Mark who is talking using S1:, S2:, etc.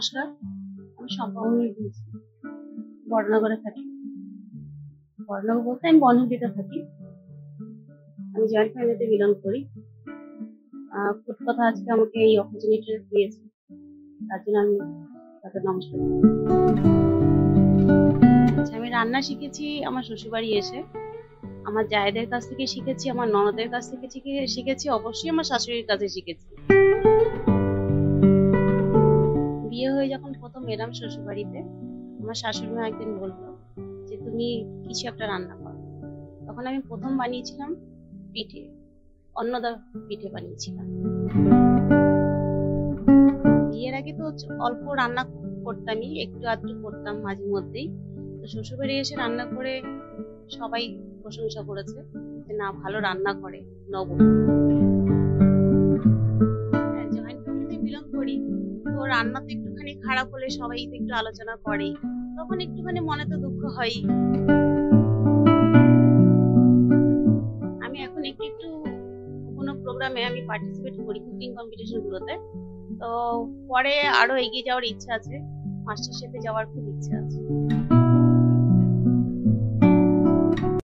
S1: নমস্কার, আমি সম্পর্কে বলছি। বড়নগরে থাকি। বড়নগর বলতে আমি বনহুটিতে থাকি। আমি জয়েন্ট ফ্যামিলিতে বিলং করি। খুব কথা আজকে আমাকে এই অপরচুনিটি দিয়েছে, তার জন্য আমি তাদের নমস্কার। আচ্ছা, আমি রান্না শিখেছি আমার শ্বশুরবাড়ি এসে। আমার জায়েদের কাছ থেকে শিখেছি, আমার ননদের কাছ থেকে শিখেছি, অবশ্যই আমার শাশুড়ির কাছে শিখেছি। বিয়ে হয়ে যখন প্রথম এলাম শ্বশুরবাড়িতে, আমার শাশুড়ি মা একদিন বললো যে তুমি কিছু একটা রান্না করো। তখন আমি প্রথম বানিয়েছিলাম পিঠে, অন্নদা পিঠে বানিয়েছিলাম। বিয়ের আগে তো অল্প রান্না করতামই, একটু আধটু করতাম মাঝে মধ্যেই। তো শ্বশুরবাড়ি এসে রান্না করে সবাই প্রশংসা করেছে যে না, ভালো রান্না করে নব। জয়েন্ট ফ্যামিলিতে বিলং করি, তো রান্না তো একটুখানি খারাপ হলে সবাই তো একটু আলোচনা করে, তখন একটুখানি মনে তো দুঃখ হয়। আমি এখন একটু একটু কোনো প্রোগ্রামে আমি পার্টিসিপেট করি, কুকিং কম্পিটিশন গুলোতে। তো পরে আরো এগিয়ে যাওয়ার ইচ্ছা আছে, মাস্টার শেফে যাওয়ার খুব ইচ্ছা আছে।